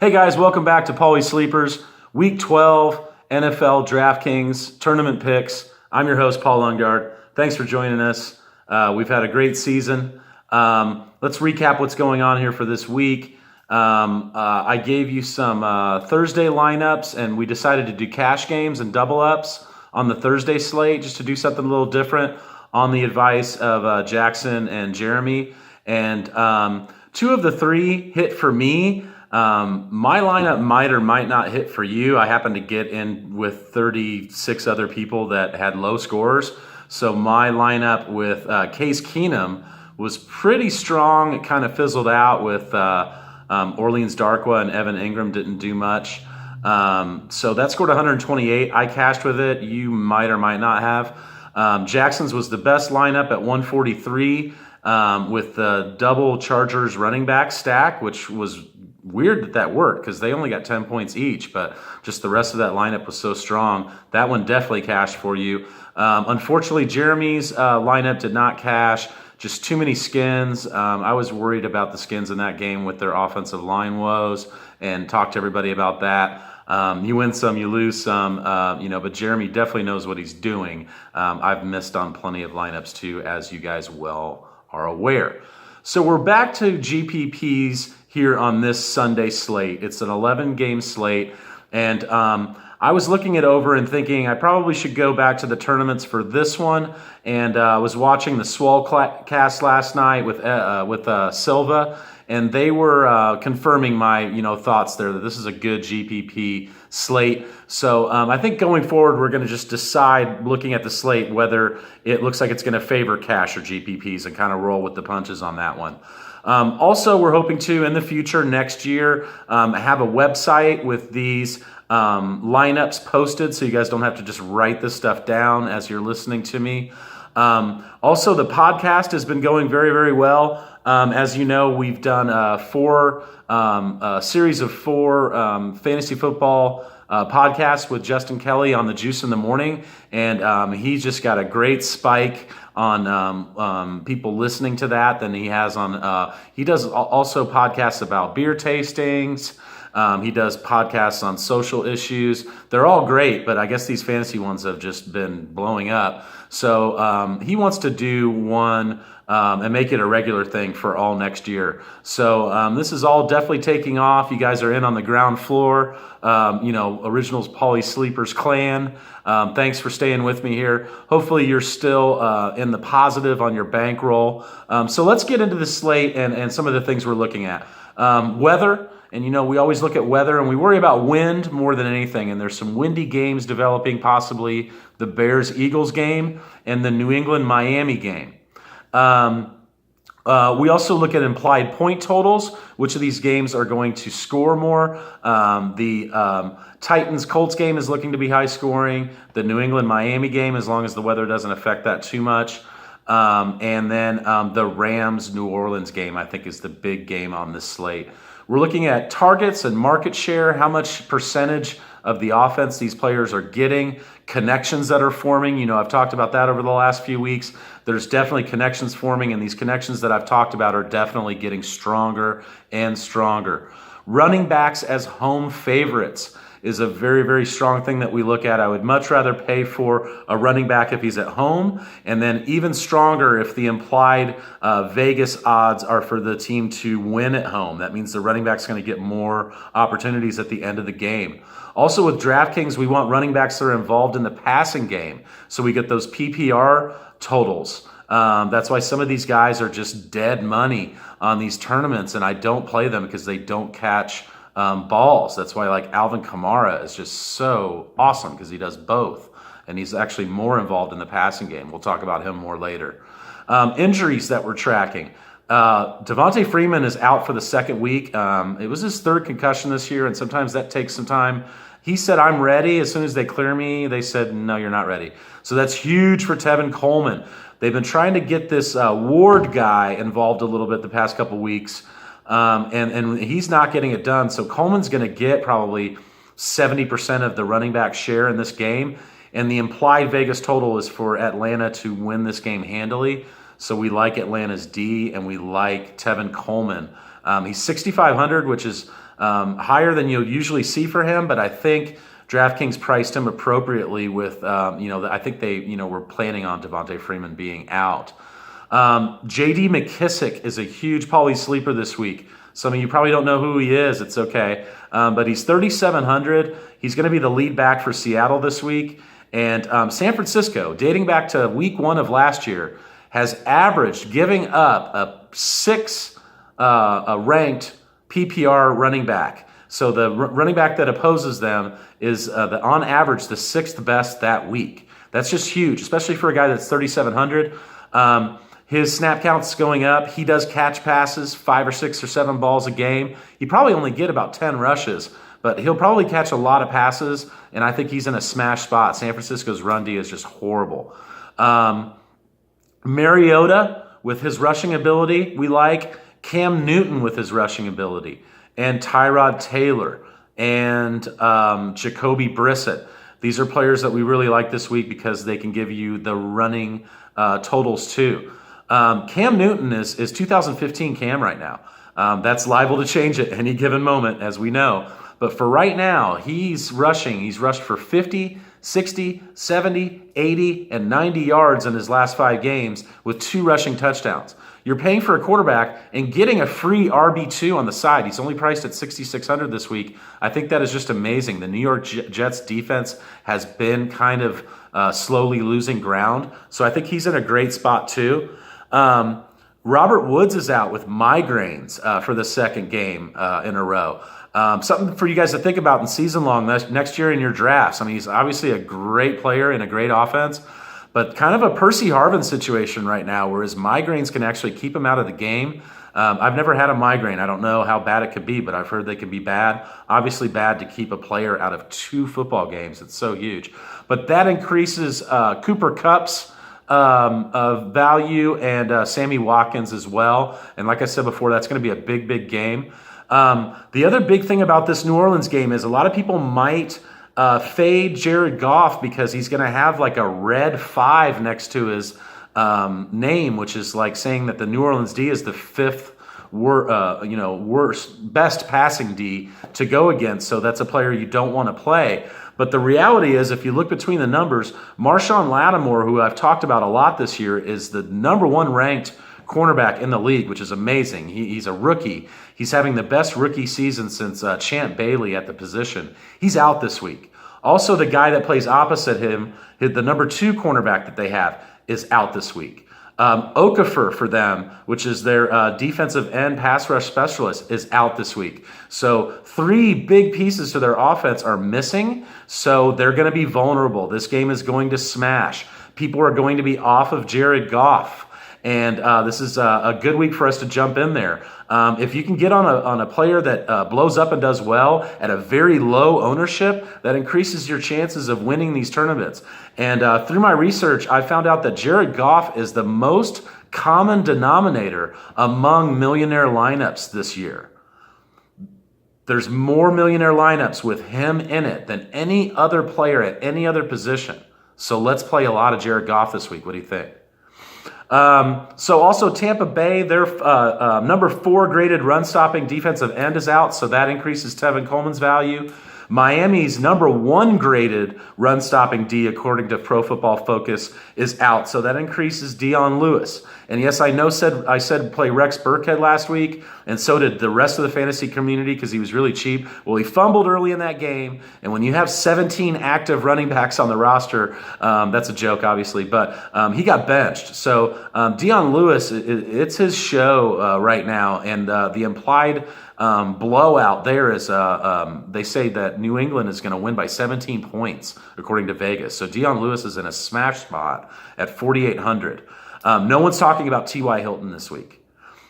Hey guys, welcome back to Paulies Sleepers, Week 12, NFL DraftKings Tournament Picks. I'm your host, Paul Lundgaard. Thanks for joining us. We've had a great season. Let's recap what's going on here for this week. I gave you some Thursday lineups, and we decided to do cash games and double ups on the Thursday slate just to do something a little different on the advice of Jackson and Jeremy. And two of the three hit for me. My lineup might or might not hit for you. I happened to get in with 36 other people that had low scores. So my lineup with Case Keenum was pretty strong. It kind of fizzled out with Orleans Darkwa and Evan Ingram didn't do much. So that scored 128. I cashed with it. You might or might not have. Jackson's was the best lineup at 143 with the double Chargers running back stack, which was weird that worked because they only got 10 points each, but just the rest of that lineup was so strong. That one definitely cashed for you. Unfortunately, Jeremy's lineup did not cash. Just too many skins. I was worried about the skins in that game with their offensive line woes and talked to everybody about that. You win some, you lose some, but Jeremy definitely knows what he's doing. I've missed on plenty of lineups too, as you guys well are aware. So we're back to GPPs here on this Sunday slate. It's an 11-game slate, and I was looking it over and thinking I probably should go back to the tournaments for this one, and I was watching the Swole cast last night with Silva, and they were confirming my thoughts there that this is a good GPP slate. So I think going forward, we're going to just decide, looking at the slate, whether it looks like it's going to favor cash or GPPs and kind of roll with the punches on that one. Also, we're hoping to, in the future, next year, have a website with these lineups posted so you guys don't have to just write this stuff down as you're listening to me. Also, the podcast has been going very, very well. As you know, we've done a series of four fantasy football podcasts with Justin Kelly on the Juice in the Morning, and he's just got a great spike on people listening to that than he has on. He does also podcasts about beer tastings. He does podcasts on social issues. They're all great, but I guess these fantasy ones have just been blowing up. So he wants to do one and make it a regular thing for all next year. So this is all definitely taking off. You guys are in on the ground floor. Originals Paulies Sleepers clan. Thanks for staying with me here. Hopefully you're still in the positive on your bankroll. So let's get into the slate and some of the things we're looking at. Weather. And we always look at weather and we worry about wind more than anything. And there's some windy games developing, possibly the Bears-Eagles game and the New England-Miami game. We also look at implied point totals. Which of these games are going to score more? The Titans-Colts game is looking to be high scoring. The New England-Miami game, as long as the weather doesn't affect that too much. And then the Rams-New Orleans game, I think, is the big game on this slate. We're looking at targets and market share, how much percentage of the offense these players are getting, connections that are forming. I've talked about that over the last few weeks. There's definitely connections forming, and these connections that I've talked about are definitely getting stronger and stronger. Running backs as home favorites is a very, very strong thing that we look at. I would much rather pay for a running back if he's at home, and then even stronger if the implied Vegas odds are for the team to win at home. That means the running back's going to get more opportunities at the end of the game. Also with DraftKings, we want running backs that are involved in the passing game, so we get those PPR totals. That's why some of these guys are just dead money on these tournaments, and I don't play them because they don't catch balls. That's why Alvin Kamara is just so awesome because he does both, and he's actually more involved in the passing game. We'll talk about him more later. Injuries that we're tracking. Devontae Freeman is out for the second week. It was his third concussion this year, and sometimes that takes some time. He said, I'm ready. As soon as they clear me, they said, no, you're not ready. So that's huge for Tevin Coleman. They've been trying to get this Ward guy involved a little bit the past couple weeks. And he's not getting it done. So Coleman's going to get probably 70% of the running back share in this game. And the implied Vegas total is for Atlanta to win this game handily. So we like Atlanta's D, and we like Tevin Coleman. He's 6,500, which is higher than you'll usually see for him, but I think DraftKings priced him appropriately with, I think they, were planning on Devontae Freeman being out. J.D. McKissick is a huge Paulies sleeper this week. Some of you probably don't know who he is. It's okay. But he's 3,700. He's going to be the lead back for Seattle this week. And San Francisco, dating back to week 1 of last year, has averaged giving up a ranked PPR running back. So the running back that opposes them is on average the 6th best that week. That's just huge, especially for a guy that's 3,700. His snap count's going up. He does catch passes, 5 or 6 or 7 balls a game. He probably only get about 10 rushes, but he'll probably catch a lot of passes, and I think he's in a smash spot. San Francisco's run D is just horrible. Mariota with his rushing ability, we like. Cam Newton with his rushing ability, and Tyrod Taylor, and Jacoby Brissett. These are players that we really like this week because they can give you the running totals too. Cam Newton is 2015 Cam right now. That's liable to change at any given moment, as we know. But for right now, he's rushing. He's rushed for 50, 60, 70, 80, and 90 yards in his last 5 games with 2 rushing touchdowns. You're paying for a quarterback and getting a free RB2 on the side. He's only priced at 6,600 this week. I think that is just amazing. The New York Jets defense has been kind of slowly losing ground. So I think he's in a great spot too. Robert Woods is out with migraines for the second game in a row. Something for you guys to think about in season long next year in your drafts. I mean, he's obviously a great player in a great offense, but kind of a Percy Harvin situation right now where his migraines can actually keep him out of the game. I've never had a migraine. I don't know how bad it could be, but I've heard they can be bad. Obviously bad to keep a player out of 2 football games. It's so huge. But that increases Cooper Kupp's value and Sammy Watkins as well. And like I said before, that's going to be a big, big game. The other big thing about this New Orleans game is a lot of people might fade Jared Goff because he's going to have like a red 5 next to his name, which is like saying that the New Orleans D is the 5th best passing D to go against. So that's a player you don't want to play. But the reality is, if you look between the numbers, Marshawn Lattimore, who I've talked about a lot this year, is the number 1 ranked cornerback in the league, which is amazing. He's a rookie. He's having the best rookie season since Champ Bailey at the position. He's out this week. Also, the guy that plays opposite him, the number 2 cornerback that they have, is out this week. Okafor for them, which is their defensive end pass rush specialist, is out this week. So 3 big pieces to their offense are missing, so they're going to be vulnerable. This game is going to smash. People are going to be off of Jared Goff. And this is a good week for us to jump in there. If you can get on a player that blows up and does well at a very low ownership, that increases your chances of winning these tournaments. And through my research, I found out that Jared Goff is the most common denominator among millionaire lineups this year. There's more millionaire lineups with him in it than any other player at any other position. So let's play a lot of Jared Goff this week. What do you think? So also Tampa Bay, their number 4 graded run-stopping defensive end is out, so that increases Tevin Coleman's value. Miami's number 1 graded run-stopping D, according to Pro Football Focus, is out, so that increases Dion Lewis. And yes, I said play Rex Burkhead last week, and so did the rest of the fantasy community because he was really cheap. Well, he fumbled early in that game, and when you have 17 active running backs on the roster, that's a joke, obviously, but he got benched. So Dion Lewis, it's his show right now, and the implied blowout there is they say that New England is going to win by 17 points, according to Vegas. So Dion Lewis is in a smash spot at 4,800. No one's talking about T.Y. Hilton this week.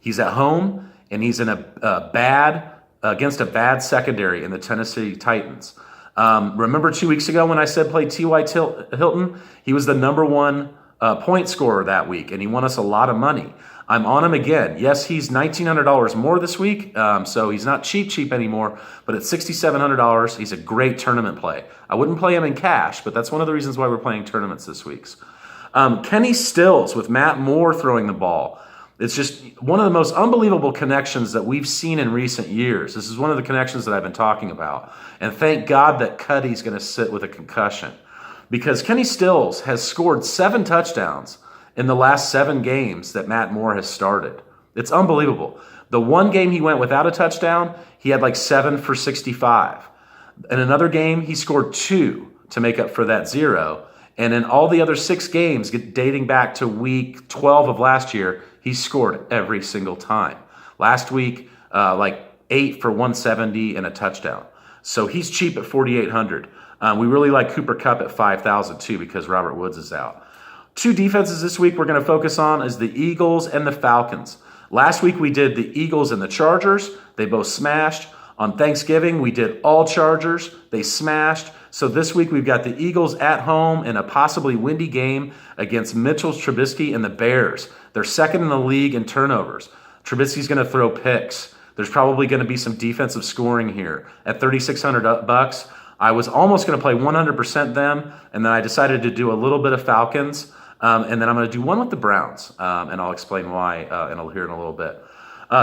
He's at home, and he's in against a bad secondary in the Tennessee Titans. Remember 2 weeks ago when I said play T.Y. Hilton? He was the number 1 point scorer that week, and he won us a lot of money. I'm on him again. Yes, he's $1,900 more this week, so he's not cheap anymore, but at $6,700, he's a great tournament play. I wouldn't play him in cash, but that's one of the reasons why we're playing tournaments this week. Kenny Stills with Matt Moore throwing the ball It's just one of the most unbelievable connections that we've seen in recent years. This is one of the connections that I've been talking about. And thank God that Cuddy's going to sit with a concussion, because Kenny Stills has scored 7 touchdowns in the last 7 games that Matt Moore has started. It's unbelievable. The one game he went without a touchdown, he had like 7 for 65. In another game, he scored 2 to make up for that 0. And in all the other 6 games, dating back to week 12 of last year, he scored every single time. Last week, like 8 for 170 and a touchdown. So he's cheap at 4,800. We really like Cooper Kupp at 5,000 too, because Robert Woods is out. 2 defenses this week we're going to focus on is the Eagles and the Falcons. Last week we did the Eagles and the Chargers. They both smashed. On Thanksgiving, we did all Chargers. They smashed. So this week we've got the Eagles at home in a possibly windy game against Mitchell Trubisky and the Bears. They're second in the league in turnovers. Trubisky's going to throw picks. There's probably going to be some defensive scoring here. At $3,600, I was almost going to play 100% them, and then I decided to do a little bit of Falcons, and then I'm going to do one with the Browns, and I'll explain why, and I'll hear in a little bit.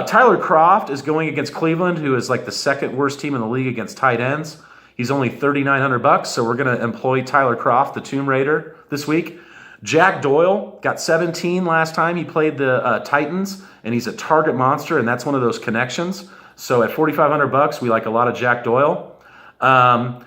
Tyler Kroft is going against Cleveland, who is like the second worst team in the league against tight ends. He's only $3,900, so we're going to employ Tyler Kroft, the Tomb Raider, this week. Jack Doyle got 17 last time he played the Titans, and he's a target monster, and that's one of those connections. So at $4,500, we like a lot of Jack Doyle. Kareem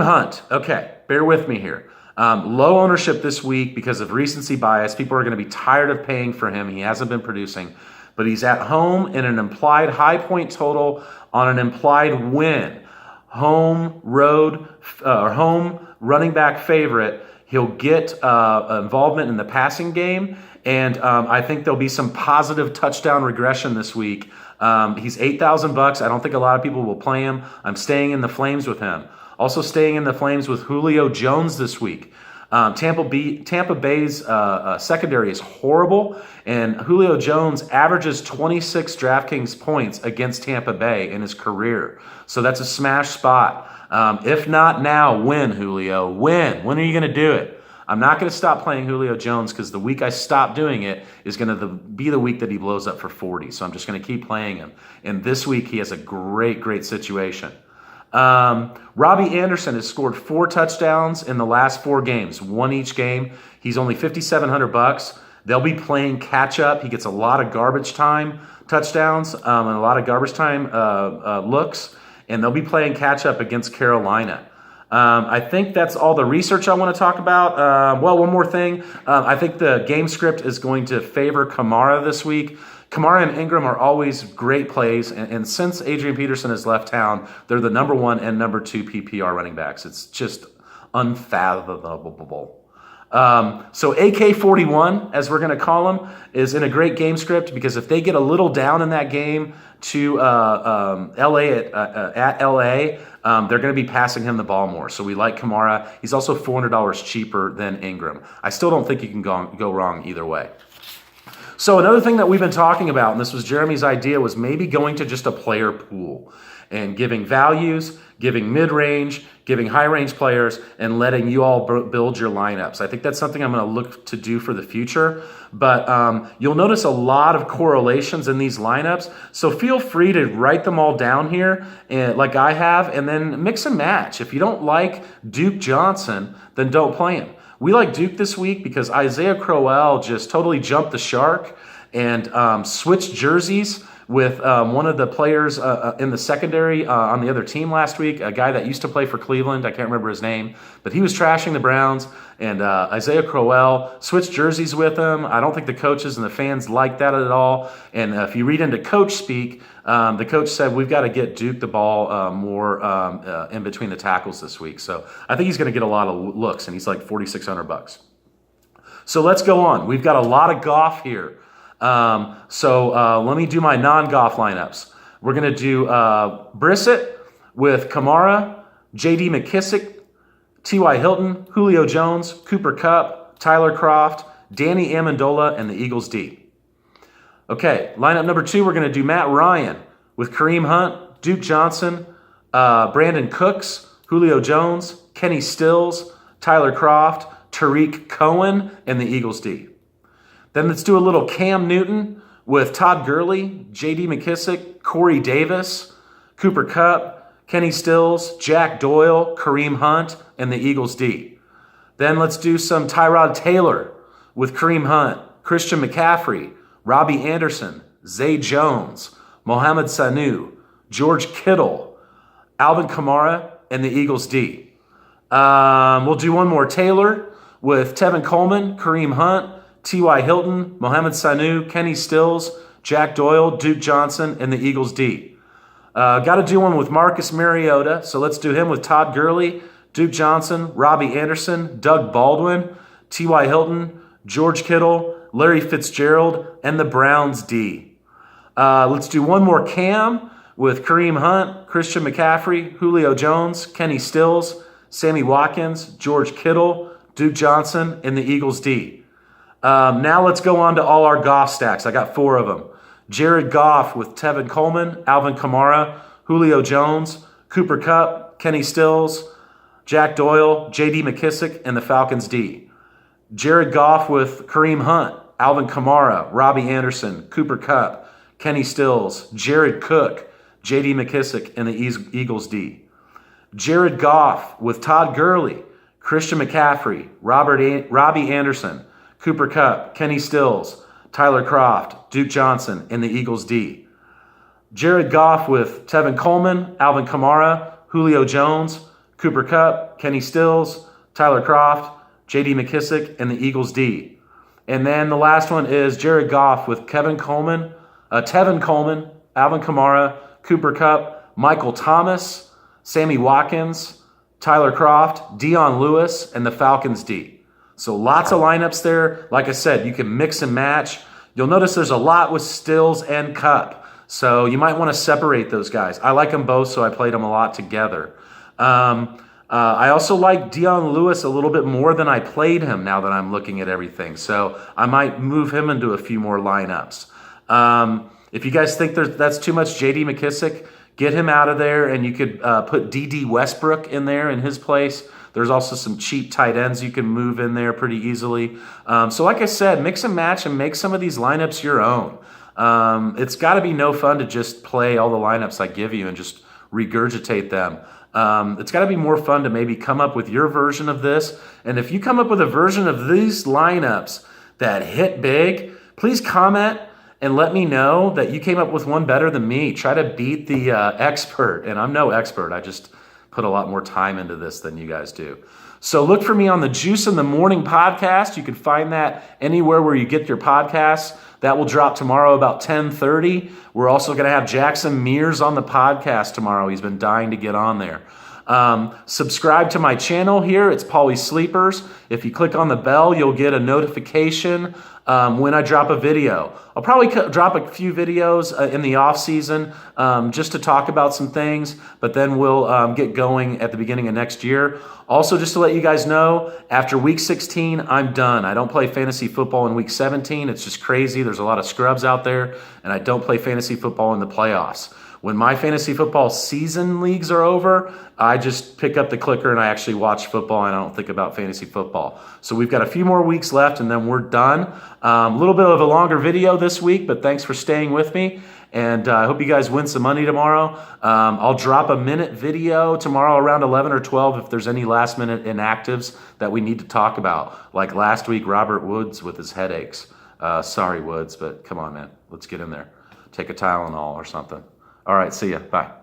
Hunt. Okay, bear with me here. Low ownership this week because of recency bias. People are going to be tired of paying for him. He hasn't been producing, but he's at home in an implied high point total on an implied win. Home running back favorite. He'll get involvement in the passing game, and I think there'll be some positive touchdown regression this week. He's $8,000. I don't think a lot of people will play him. I'm staying in the flames with him. Also staying in the flames with Julio Jones this week. Tampa Bay's secondary is horrible, and Julio Jones averages 26 DraftKings points against Tampa Bay in his career. So that's a smash spot. If not now, when, Julio? When? When are you going to do it? I'm not going to stop playing Julio Jones because the week I stop doing it is going to be the week that he blows up for 40. So I'm just going to keep playing him. And this week he has a great situation. Robbie Anderson has scored 4 touchdowns in the last 4 games, 1 each game. He's only $5,700. They'll be playing catch up. He gets a lot of garbage time touchdowns and a lot of garbage time looks, and they'll be playing catch up against Carolina. I think that's all the research I want to talk about. One more thing. I think the game script is going to favor Kamara this week. Kamara and Ingram are always great plays, and since Adrian Peterson has left town, they're the number 1 and number 2 PPR running backs. It's just unfathomable. So AK-41, as we're going to call him, is in a great game script because if they get a little down in that game to LA at LA, they're going to be passing him the ball more. So we like Kamara. He's also $400 cheaper than Ingram. I still don't think you can go wrong either way. So another thing that we've been talking about, and this was Jeremy's idea, was maybe going to just a player pool and giving values, giving mid-range, giving high-range players, and letting you all build your lineups. I think that's something I'm going to look to do for the future. But you'll notice a lot of correlations in these lineups. So feel free to write them all down here like I have, and then mix and match. If you don't like Duke Johnson, then don't play him. We like Duke this week because Isaiah Crowell just totally jumped the shark and switched jerseys with one of the players in the secondary on the other team last week, a guy that used to play for Cleveland. I can't remember his name, but he was trashing the Browns, and Isaiah Crowell switched jerseys with him. I don't think the coaches and the fans like that at all. And if you read into coach speak, the coach said, we've got to get Duke the ball more in between the tackles this week. So I think he's going to get a lot of looks, and he's like $4,600. So let's go on. We've got a lot of Goff here. So let me do my non-Goff lineups. We're going to do Brissett with Kamara, J.D. McKissick, T.Y. Hilton, Julio Jones, Cooper Kupp, Tyler Kroft, Danny Amendola, and the Eagles D. Okay, lineup number 2, we're going to do Matt Ryan with Kareem Hunt, Duke Johnson, Brandon Cooks, Julio Jones, Kenny Stills, Tyler Kroft, Tariq Cohen, and the Eagles D. Then let's do a little Cam Newton with Todd Gurley, J.D. McKissick, Corey Davis, Cooper Kupp, Kenny Stills, Jack Doyle, Kareem Hunt, and the Eagles D. Then let's do some Tyrod Taylor with Kareem Hunt, Christian McCaffrey, Robbie Anderson, Zay Jones, Mohamed Sanu, George Kittle, Alvin Kamara, and the Eagles D. We'll do one more Taylor with Tevin Coleman, Kareem Hunt, T.Y. Hilton, Mohamed Sanu, Kenny Stills, Jack Doyle, Duke Johnson, and the Eagles D. Got to do one with Marcus Mariota, so let's do him with Todd Gurley, Duke Johnson, Robbie Anderson, Doug Baldwin, T.Y. Hilton, George Kittle, Larry Fitzgerald, and the Browns D. Let's do one more Cam with Kareem Hunt, Christian McCaffrey, Julio Jones, Kenny Stills, Sammy Watkins, George Kittle, Duke Johnson, and the Eagles D. Now let's go on to all our Goff stacks. I got 4 of them. Jared Goff with Tevin Coleman, Alvin Kamara, Julio Jones, Cooper Kupp, Kenny Stills, Jack Doyle, J.D. McKissick, and the Falcons D. Jared Goff with Kareem Hunt, Alvin Kamara, Robbie Anderson, Cooper Kupp, Kenny Stills, Jared Cook, J.D. McKissick, and the Eagles D. Jared Goff with Todd Gurley, Christian McCaffrey, Robbie Anderson, Cooper Kupp, Kenny Stills, Tyler Kroft, Duke Johnson, and the Eagles D. Jared Goff with Tevin Coleman, Alvin Kamara, Julio Jones, Cooper Kupp, Kenny Stills, Tyler Kroft, J.D. McKissick, and the Eagles D. And then the last one is Jared Goff with Tevin Coleman, Alvin Kamara, Cooper Kupp, Michael Thomas, Sammy Watkins, Tyler Kroft, Dion Lewis, and the Falcons D. So lots of lineups there. Like I said, you can mix and match. You'll notice there's a lot with Stills and Kupp. So you might want to separate those guys. I like them both, so I played them a lot together. I also like Dion Lewis a little bit more than I played him now that I'm looking at everything. So I might move him into a few more lineups. If you guys think that's too much J.D. McKissick, get him out of there, and you could put D.D. Westbrook in there in his place. There's also some cheap tight ends you can move in there pretty easily. So like I said, mix and match and make some of these lineups your own. It's got to be no fun to just play all the lineups I give you and just regurgitate them. It's got to be more fun to maybe come up with your version of this. And if you come up with a version of these lineups that hit big, please comment and let me know that you came up with one better than me. Try to beat the expert. And I'm no expert. I just put a lot more time into this than you guys do. So look for me on the Juice in the Morning podcast. You can find that anywhere where you get your podcasts. That will drop tomorrow about 10:30. We're also going to have Jackson Mears on the podcast tomorrow. He's been dying to get on there. Subscribe to my channel here. It's Paulies Sleepers. If you click on the bell, you'll get a notification when I drop a video. I'll probably drop a few videos in the off season just to talk about some things, but then we'll get going at the beginning of next year. Also, just to let you guys know, after week 16, I'm done. I don't play fantasy football in week 17. It's just crazy. There's a lot of scrubs out there, and I don't play fantasy football in the playoffs. When my fantasy football season leagues are over, I just pick up the clicker and I actually watch football, and I don't think about fantasy football. So we've got a few more weeks left, and then we're done. A little bit of a longer video this week, but thanks for staying with me. And I hope you guys win some money tomorrow. I'll drop a minute video tomorrow around 11 or 12 if there's any last minute inactives that we need to talk about. Like last week, Robert Woods with his headaches. Sorry, Woods, but come on, man. Let's get in there. Take a Tylenol or something. All right, see ya. Bye.